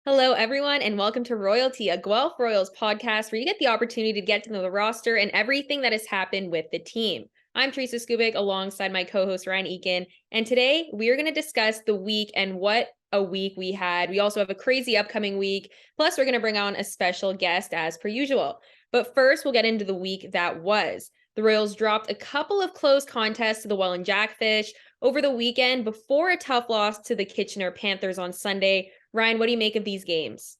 Hello, everyone, and welcome to Royalty, a Guelph Royals podcast where you get the opportunity to get to know the roster and everything that has happened with the team. I'm Teresa Skubik alongside my co-host Ryan Eakin, and today we are going to discuss the week and what a week we had. We also have a crazy upcoming week, plus we're going to bring on a special guest as per usual. But first, we'll get into the week that was. The Royals dropped a couple of close contests to the Welland Jackfish over the weekend before a tough loss to the Kitchener Panthers on Sunday. Ryan, what do you make of these games?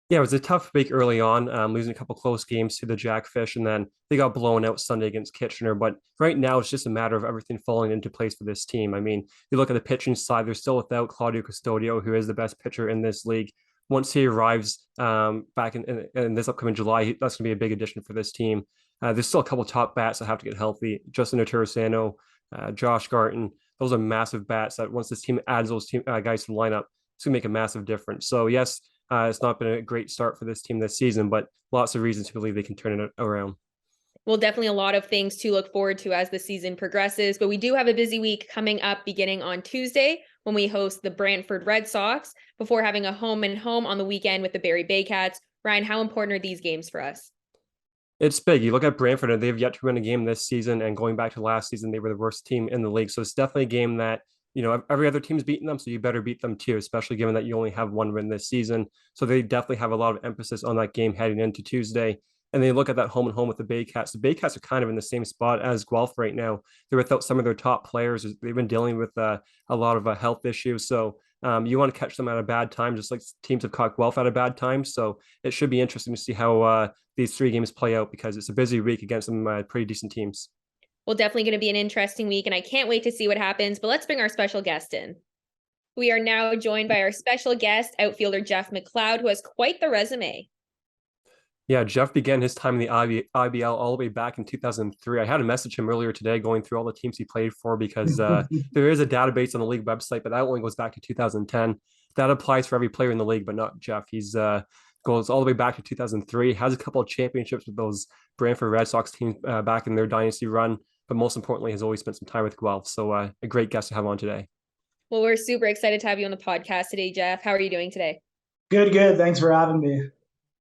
Yeah, it was a tough week early on, losing a couple close games to the Jackfish, and then they got blown out Sunday against Kitchener. But right now, it's just a matter of everything falling into place for this team. I mean, you look at the pitching side; they're still without Claudio Custodio, who is the best pitcher in this league. Once he arrives back in this upcoming July, that's going to be a big addition for this team. There's still a couple top bats that have to get healthy. Justin Otursano, Josh Garton; those are massive bats that once this team adds those guys to the lineup, it's going to make a massive difference. So yes. It's not been a great start for this team this season, but lots of reasons to believe they can turn it around. Well, definitely a lot of things to look forward to as the season progresses, but we do have a busy week coming up beginning on Tuesday when we host the Brantford Red Sox before having a home and home on the weekend with the Barrie Baycats. Ryan, how important are these games for us? It's big. You look at Brantford, and they've yet to win a game this season. And going back to last season, they were the worst team in the league. So it's definitely a game that, every other team's beating them. So you better beat them too, especially given that you only have one win this season. So they definitely have a lot of emphasis on that game heading into Tuesday. And they look at that home and home with the Baycats. The Baycats are kind of in the same spot as Guelph right now. They're without some of their top players. They've been dealing with a lot of health issues. So you want to catch them at a bad time, just like teams have caught Guelph at a bad time. So it should be interesting to see how these three games play out because it's a busy week against some pretty decent teams. Well, definitely going to be an interesting week, and I can't wait to see what happens. But let's bring our special guest in. We are now joined by our special guest, outfielder Jeff MacLeod, who has quite the resume. Yeah, Jeff began his time in the IBL all the way back in 2003. I had to message him earlier today going through all the teams he played for because there is a database on the league website, but that only goes back to 2010. That applies for every player in the league, but not Jeff. He's goes all the way back to 2003, has a couple of championships with those Brantford Red Sox teams back in their dynasty run, but most importantly, has always spent some time with Guelph. So a great guest to have on today. Well, we're super excited to have you on the podcast today, Jeff. How are you doing today? Good, good. Thanks for having me.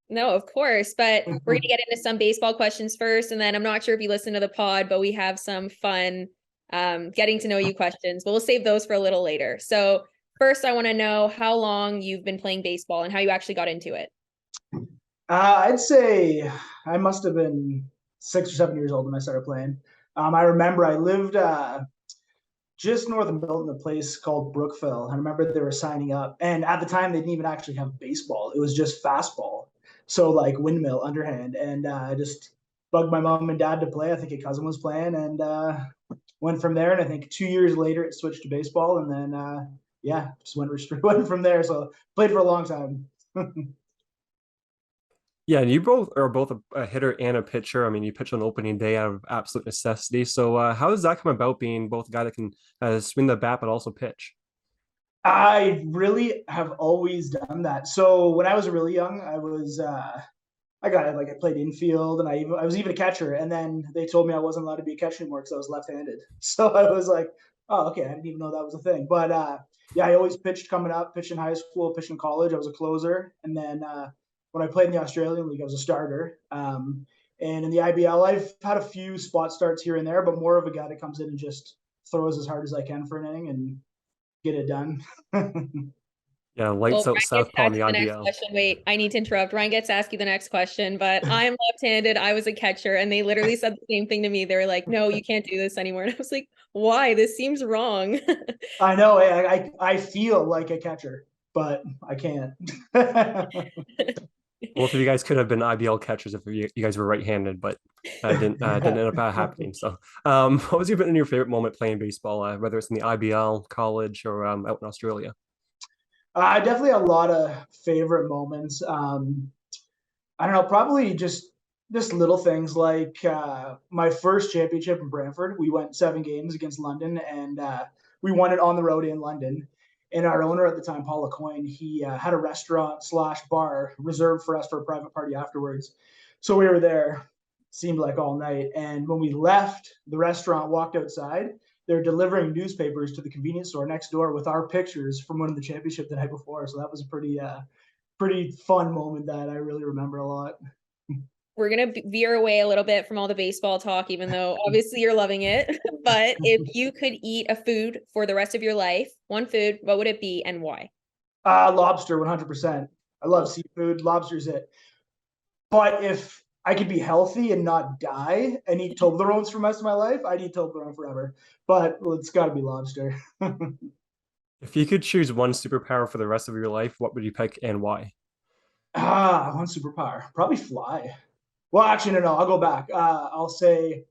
No, of course. But we're going to get into some baseball questions first. And then I'm not sure if you listen to the pod, but we have some fun getting to know you questions. But we'll save those for a little later. So first, I want to know how long you've been playing baseball and how you actually got into it. I'd say I must have been 6 or 7 years old when I started playing. I remember I lived just north of Milton, a place called Brookville. I remember they were signing up. And at the time, they didn't even actually have baseball. It was just fastball. So like windmill, underhand. And I just bugged my mom and dad to play. I think a cousin was playing and went from there. And I think 2 years later, it switched to baseball. And then, just went from there. So played for a long time. Yeah, and you both are both a hitter and a pitcher. I mean, you pitch on opening day out of absolute necessity. So, how does that come about being both a guy that can swing the bat but also pitch? I really have always done that. So when I was really young, I played infield and I was even a catcher. And then they told me I wasn't allowed to be a catcher anymore because I was left-handed. So I was like, oh, okay, I didn't even know that was a thing. But yeah, I always pitched coming up, pitched in high school, pitched in college. I was a closer, and then when I played in the Australian League, I was a starter. And in the IBL, I've had a few spot starts here and there, but more of a guy that comes in and just throws as hard as I can for an inning and get it done. Yeah, Well, lights out Ryan gets to southpaw in ask the you the next IBL. question. Wait, I need to interrupt. Ryan gets to ask you the next question, but I'm left-handed. I was a catcher, and they literally said the same thing to me. They were like, "No, you can't do this anymore." And I was like, "Why? This seems wrong." I know I feel like a catcher, but I can't. Both of you guys could have been IBL catchers if you guys were right-handed, but didn't end up happening. So, what was your favorite moment playing baseball, whether it's in the IBL, college, or out in Australia? Definitely a lot of favorite moments. I don't know, probably just little things like my first championship in Brantford. We went 7 games against London, and we won it on the road in London. And our owner at the time, Paul Lecoyne, he had a restaurant slash bar reserved for us for a private party afterwards. So we were there, seemed like all night. And when we left the restaurant, walked outside, they're delivering newspapers to the convenience store next door with our pictures from winning the championship the night before. So that was a pretty fun moment that I really remember a lot. We're going to veer away a little bit from all the baseball talk, even though obviously you're loving it. But if you could eat a food for the rest of your life, one food, what would it be and why? Lobster, 100%. I love seafood. Lobster's it. But if I could be healthy and not die and eat Toblerones for the rest of my life, I'd eat Toblerone forever. But it's got to be lobster. If you could choose one superpower for the rest of your life, what would you pick and why? One superpower. Probably fly. Well, actually, no. I'll go back. I'll say,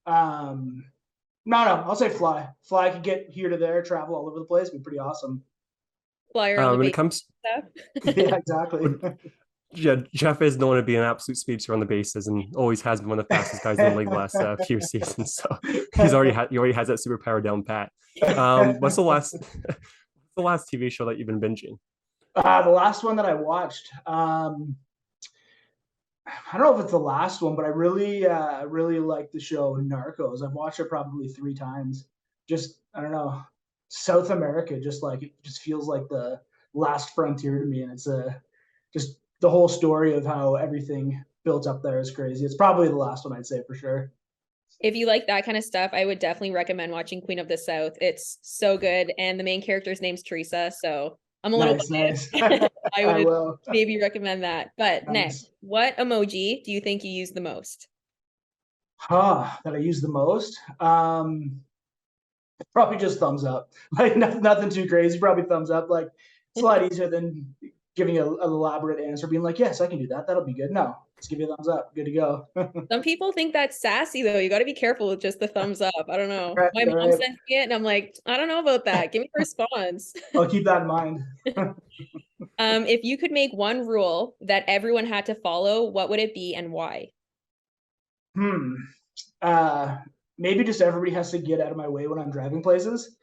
um, no. I'll say fly. Fly could get here to there, travel all over the place. Be pretty awesome. Fly around the When it base comes, stuff. Yeah, exactly. yeah, Jeff is known to be an absolute speedster on the bases and always has been one of the fastest guys in the league the last few seasons. So he already has that superpower down pat. What's the last what's the last TV show that you've been binging? The last one that I watched. I don't know if it's the last one, but I really like the show Narcos. I've watched it probably 3 times. Just I don't know, South America. Just like it just feels like the last frontier to me, and it's just the whole story of how everything built up there is crazy. It's probably the last one I'd say for sure. If you like that kind of stuff, I would definitely recommend watching Queen of the South. It's so good. And the main character's name's Teresa. So I'm a little Nice. I I would will. maybe recommend that. But Nick, Nice. what emoji do you think you use the most? That I use the most. Probably just thumbs up. Like nothing too crazy. Probably thumbs up. Like it's a lot easier than giving an elaborate answer, being like, "Yes, I can do that. That'll be good." No, just give you a thumbs up. Good to go. Some people think that's sassy though. You got to be careful with just the thumbs up. I don't know. Right, My mom right. sent me it and I'm like, I don't know about that. Give me a response. I'll keep that in mind. If you could make one rule that everyone had to follow, what would it be and why? Hmm. Uh, Maybe just everybody has to get out of my way when I'm driving places,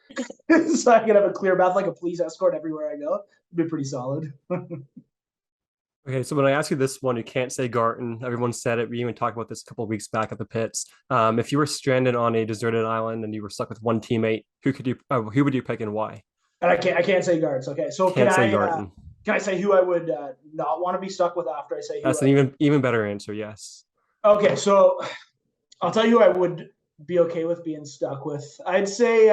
so I can have a clear path, like a police escort everywhere I go. It'd be pretty solid. Okay, so when I ask you this one, you can't say Garton. Everyone said it. We even talked about this a couple of weeks back at the pits. If you were stranded on a deserted island and you were stuck with one teammate, who would you pick and why? And I can't say guards. Okay, so Can't say Garton. can I say who I would not want to be stuck with after I say who? That's an even better answer. Yes. Okay, so I'll tell you who I would be okay with being stuck with. I'd say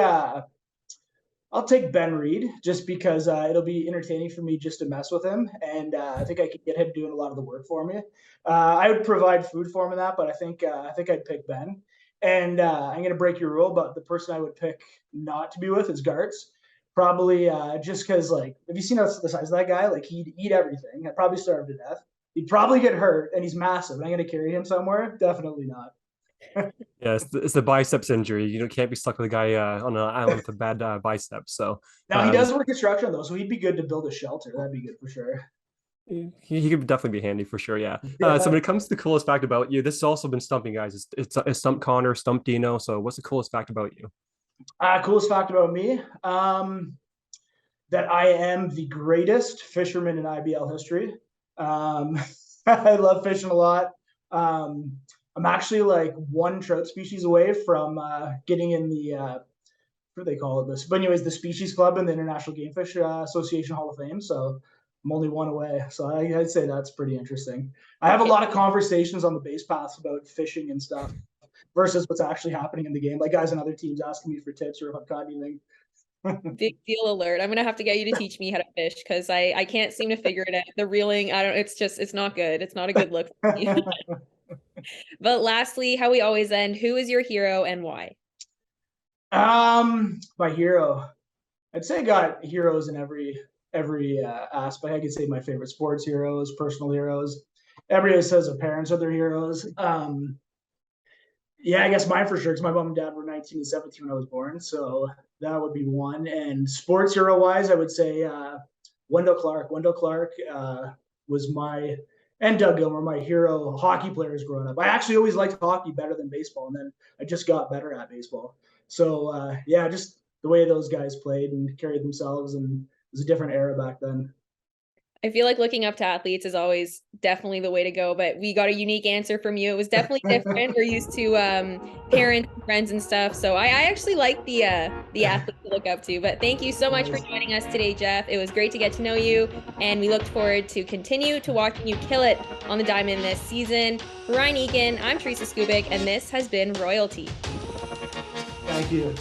I'll take Ben Reed just because it'll be entertaining for me just to mess with him, and I think I could get him doing a lot of the work for me. I would provide food for him in that, but I think I'd pick Ben. And I'm gonna break your rule, but the person I would pick not to be with is Gartz. Probably just because, like, have you seen the size of that guy? Like, he'd eat everything. I'd probably starve to death. He'd probably get hurt, and he's massive. Am I gonna carry him somewhere? Definitely not. Yeah, it's the biceps injury. You can't be stuck with a guy on an island with a bad biceps. So Now he does work construction though, so he'd be good to build a shelter. That'd be good for sure. he could definitely be handy for sure. Yeah. So Yeah. when it comes to the coolest fact about you, this has also been stumping guys. It's Stump Connor, Stump Dino. So what's the coolest fact about you? Coolest fact about me, that I am the greatest fisherman in IBL history. Um, I love fishing a lot. Um, I'm actually like one trout species away from getting in the what do they call it this? But anyways, the Species Club in the International Game Fish Association Hall of Fame. So I'm only one away. So I'd say that's pretty interesting. I have a lot of conversations on the base paths about fishing and stuff versus what's actually happening in the game. Like guys on other teams asking me for tips or if I've caught anything. Big deal alert. I'm gonna have to get you to teach me how to fish because I can't seem to figure it out. The reeling, I don't, it's not good. It's not a good look for me. But lastly, how we always end, who is your hero and why? My hero. I'd say I got heroes in every aspect. I could say my favorite sports heroes, personal heroes. Everybody says their parents are their heroes. Yeah, I guess mine for sure because my mom and dad were 19 and 17 when I was born, so that would be one. And sports hero wise, I would say Wendell Clark. Wendell Clark was my and Doug Gilmore, my hero hockey players growing up. I actually always liked hockey better than baseball, and then I just got better at baseball. So yeah, just the way those guys played and carried themselves, and it was a different era back then. I feel like looking up to athletes is always definitely the way to go, but we got a unique answer from you. It was definitely different. We're used to parents and friends and stuff. So I actually like the athlete to look up to. But thank you so much for joining us today, Jeff. It was great to get to know you, and we look forward to continue to watching you kill it on the diamond this season. For Ryan Eakin, I'm Teresa Skubik, and this has been Royalty. Thank you.